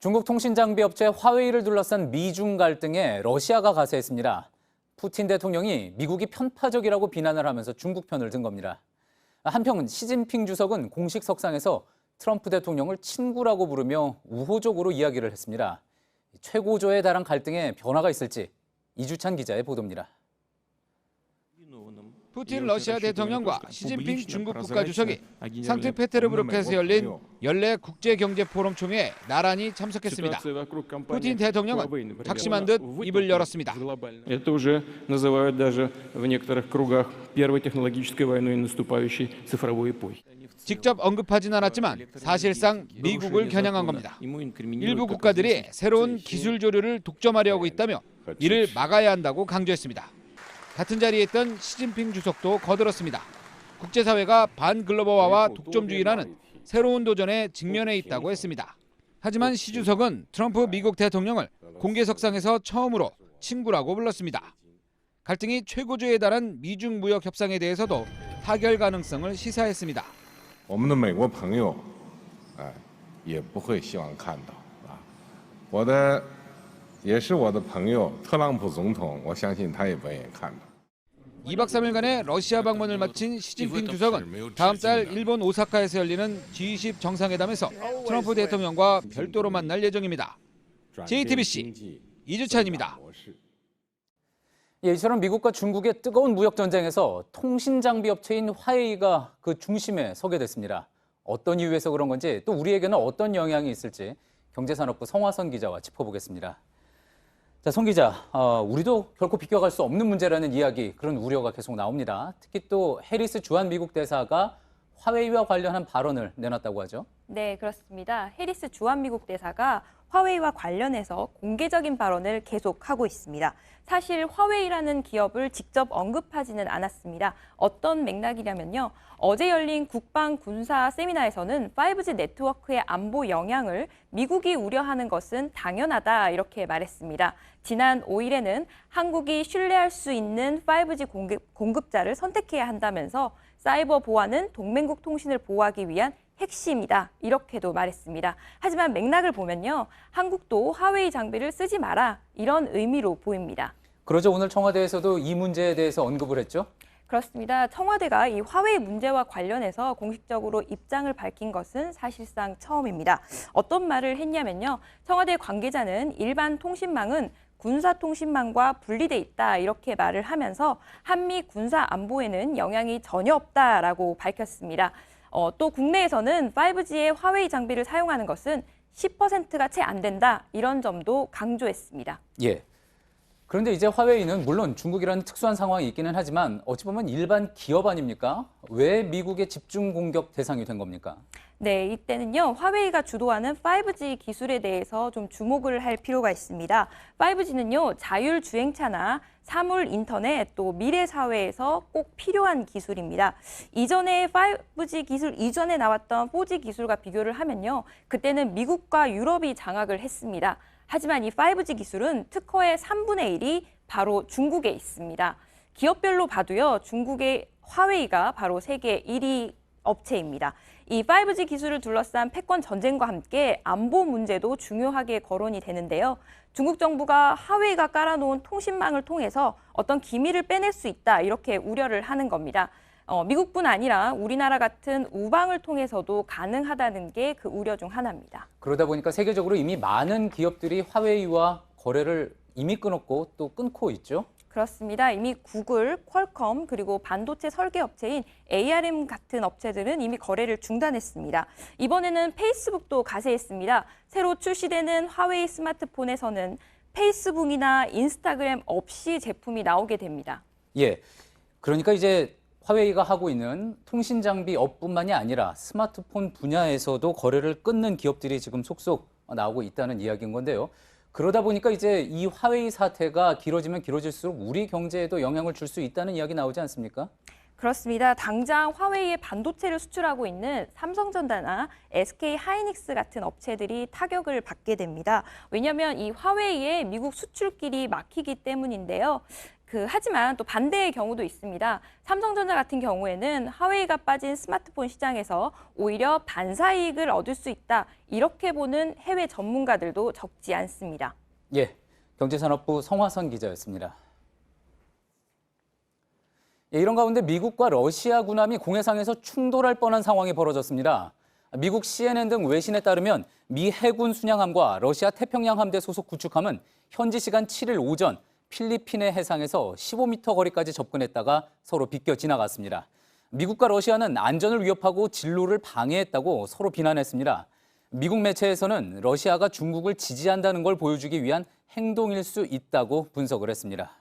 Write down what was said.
중국 통신장비 업체 화웨이를 둘러싼 미중 갈등에 러시아가 가세했습니다. 푸틴 대통령이 미국이 편파적이라고 비난을 하면서 중국 편을 든 겁니다. 한편 시진핑 주석은 공식 석상에서 트럼프 대통령을 친구라고 부르며 우호적으로 이야기를 했습니다. 최고조에 달한 갈등에 변화가 있을지 이주찬 기자의 보도입니다. 푸틴 러시아 대통령과 시진핑 중국 국가주석이 상트페테르부르크에서 열린 연례 국제경제포럼 총회에 나란히 참석했습니다. 푸틴 대통령은 작심한 듯 입을 열었습니다. Это уже называют даже в некоторых кругах первой технологической войной наступающей цифровой эпохи. 직접 언급하진 않았지만 사실상 미국을 겨냥한 겁니다. 일부 국가들이 새로운 기술 조류를 독점하려고 있다며 이를 막아야 한다고 강조했습니다. 같은 자리에 있던 시진핑 주석도 거들었습니다. 국제사회가 반글로벌화와 독점주의라는 새로운 도전에 직면해 있다고 했습니다. 하지만 시 주석은 트럼프 미국 대통령을 공개석상에서 처음으로 친구라고 불렀습니다. 갈등이 최고조에 달한 미중 무역 협상에 대해서도 타결 가능성을 시사했습니다. 我们的美国朋友，也不会希望看到也是我的朋友特朗普总统，我相信他也不愿意看到。 2박 3일간의 러시아 방문을 마친 시진핑 주석은 다음 달 일본 오사카에서 열리는 G20 정상회담에서 트럼프 대통령과 별도로 만날 예정입니다. JTBC 이주찬입니다. 이처럼 미국과 중국의 뜨거운 무역 전쟁에서 통신 장비 업체인 화웨이가 그 중심에 서게 됐습니다. 어떤 이유에서 그런 건지 또 우리에게는 어떤 영향이 있을지 경제산업부 성화선 기자와 짚어보겠습니다. 자, 성 기자, 우리도 결코 비껴갈 수 없는 문제라는 이야기, 그런 우려가 계속 나옵니다. 특히 또 해리스 주한 미국 대사가 화웨이와 관련한 발언을 내놨다고 하죠. 네, 그렇습니다. 해리스 주한 미국 대사가 화웨이와 관련해서 공개적인 발언을 계속하고 있습니다. 사실 화웨이라는 기업을 직접 언급하지는 않았습니다. 어떤 맥락이냐면요. 어제 열린 국방 군사 세미나에서는 5G 네트워크의 안보 영향을 미국이 우려하는 것은 당연하다 이렇게 말했습니다. 지난 5일에는 한국이 신뢰할 수 있는 5G 공급자를 선택해야 한다면서 사이버 보안은 동맹국 통신을 보호하기 위한 핵심이다 이렇게도 말했습니다. 하지만 맥락을 보면요. 한국도 화웨이 장비를 쓰지 마라 이런 의미로 보입니다. 그러죠. 오늘 청와대에서도 이 문제에 대해서 언급을 했죠? 그렇습니다. 청와대가 이 화웨이 문제와 관련해서 공식적으로 입장을 밝힌 것은 사실상 처음입니다. 어떤 말을 했냐면요. 청와대 관계자는 일반 통신망은 군사통신망과 분리돼 있다 이렇게 말을 하면서 한미 군사 안보에는 영향이 전혀 없다라고 밝혔습니다. 또 국내에서는 5G의 화웨이 장비를 사용하는 것은 10%가 채 안 된다 이런 점도 강조했습니다. 예. 그런데 이제 화웨이는 물론 중국이라는 특수한 상황이 있기는 하지만 어찌 보면 일반 기업 아닙니까? 왜 미국의 집중 공격 대상이 된 겁니까? 네, 이때는요. 화웨이가 주도하는 5G 기술에 대해서 좀 주목을 할 필요가 있습니다. 5G는요. 자율주행차나 사물 인터넷 또 미래 사회에서 꼭 필요한 기술입니다. 이전에 5G 기술 이전에 나왔던 4G 기술과 비교를 하면요. 그때는 미국과 유럽이 장악을 했습니다. 하지만 이 5G 기술은 특허의 3분의 1이 바로 중국에 있습니다. 기업별로 봐도요. 중국의 화웨이가 바로 세계 1위 업체입니다. 이 5G 기술을 둘러싼 패권 전쟁과 함께 안보 문제도 중요하게 거론이 되는데요. 중국 정부가 화웨이가 깔아놓은 통신망을 통해서 어떤 기밀을 빼낼 수 있다 이렇게 우려를 하는 겁니다. 미국뿐 아니라 우리나라 같은 우방을 통해서도 가능하다는 게 그 우려 중 하나입니다. 그러다 보니까 세계적으로 이미 많은 기업들이 화웨이와 거래를 이미 끊었고 또 끊고 있죠. 그렇습니다. 이미 구글, 퀄컴 그리고 반도체 설계 업체인 ARM 같은 업체들은 이미 거래를 중단했습니다. 이번에는 페이스북도 가세했습니다. 새로 출시되는 화웨이 스마트폰에서는 페이스북이나 인스타그램 없이 제품이 나오게 됩니다. 예, 그러니까 이제 화웨이가 하고 있는 통신 장비 업뿐만이 아니라 스마트폰 분야에서도 거래를 끊는 기업들이 지금 속속 나오고 있다는 이야기인 건데요. 그러다 보니까 이제 이 화웨이 사태가 길어지면 길어질수록 우리 경제에도 영향을 줄 수 있다는 이야기 나오지 않습니까? 그렇습니다. 당장 화웨이에 반도체를 수출하고 있는 삼성전자나 SK하이닉스 같은 업체들이 타격을 받게 됩니다. 왜냐하면 이 화웨이의 미국 수출길이 막히기 때문인데요. 하지만 또 반대의 경우도 있습니다. 삼성전자 같은 경우에는 화웨이가 빠진 스마트폰 시장에서 오히려 반사이익을 얻을 수 있다. 이렇게 보는 해외 전문가들도 적지 않습니다. 예, 경제산업부 성화선 기자였습니다. 예, 이런 가운데 미국과 러시아 군함이 공해상에서 충돌할 뻔한 상황이 벌어졌습니다. 미국 CNN 등 외신에 따르면 미 해군 순양함과 러시아 태평양 함대 소속 구축함은 현지 시간 7일 오전 필리핀의 해상에서 15m 거리까지 접근했다가 서로 비껴 지나갔습니다. 미국과 러시아는 안전을 위협하고 진로를 방해했다고 서로 비난했습니다. 미국 매체에서는 러시아가 중국을 지지한다는 걸 보여주기 위한 행동일 수 있다고 분석을 했습니다.